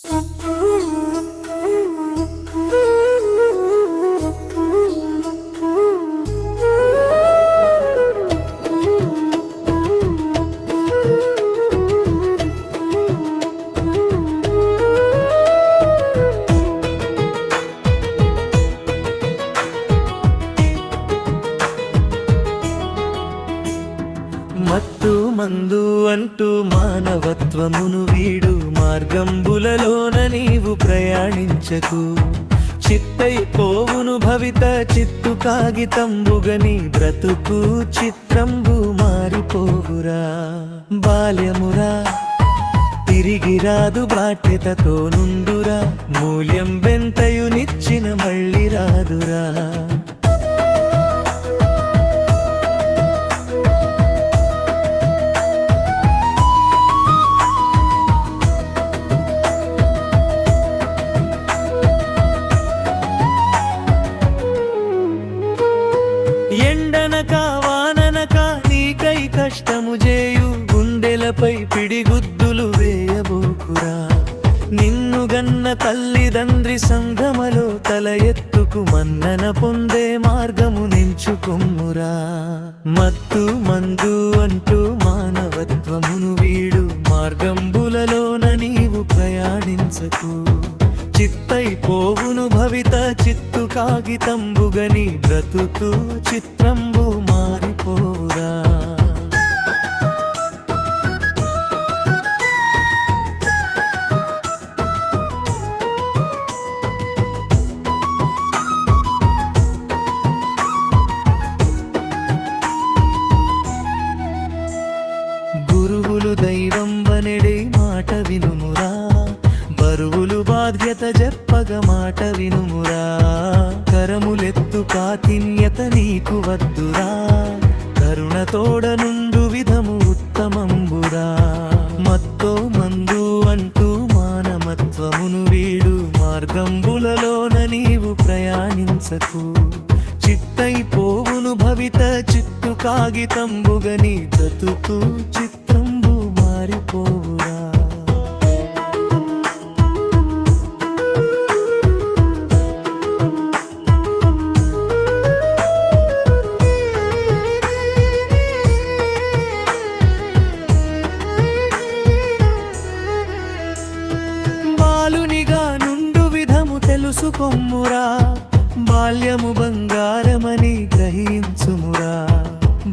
మత్తు మందు అంటూ మానవత్వమును వీడు, మార్గంబులలోన నీవు ప్రయాణించకు. చిత్తై పోవును భవిత చిత్తు కాగితంబుగని బ్రతుకు చిత్రంబు మారిపోవురా. బాల్యమురా తిరిగి రాదు, బాధ్యతతో నుండురా. మూల్యం బెంతయునిచ్చిన మళ్ళీ రాదురా. ఎండనక వాననక నీకై కష్టము చేయు, గుండెలపై పిడిగుద్దులు వేయబోకురా. నిన్ను గన్న తల్లిదండ్రి సంగమలో తల ఎత్తుకు మన్నన పొందే మార్గము నించుకొమ్మురా. మత్తు మందు అంటూ మానవత్వమును వీడు, మార్గంబులలోన నీవు ప్రయాణించకు. చిత్తై పోవును భవిత చిత్తు కాగితంబుగని బ్రతుకు చిత్రంబు మారిపోరా. గురువులు దైవం వనెడే మాట వినుమురా. బరువులు బాధ్యత చెప్పగ మాట వినుమురా. కరములెత్తు కాఠిన్యత నీకు వద్దురా. కరుణ తోడ నుండు విధము ఉత్తమంబురా. మత్తో మందు అంటూ మానవత్వమును వీడు, మార్గంబులలోన నీవు ప్రయాణించకు. చిత్తై పోవును భవిత చిత్తు కాగితంబుగని బ్రతుకు చిత్రంబు మారిపోవురా. బాలునిగా నుండు విధము తెలుసుకొమ్మురా. బాల్యము బంగారమని గ్రహించుమురా.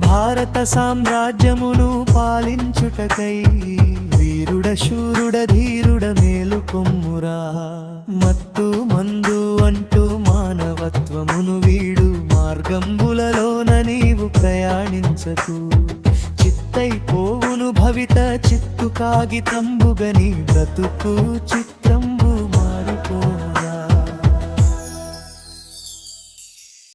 భారత సామ్రాజ్యమును పాలించుటకై వీరుడ శూరుడ ధీరుడ మేలుకొమ్మురా. మత్తు మందు అంటూ మానవత్వమును వీడు, మార్గంబులలోన నీవు ప్రయాణించకు. చిత్తై పోవును భవిత చిత్తు కాగితంబుగని బ్రతుకు చిత్త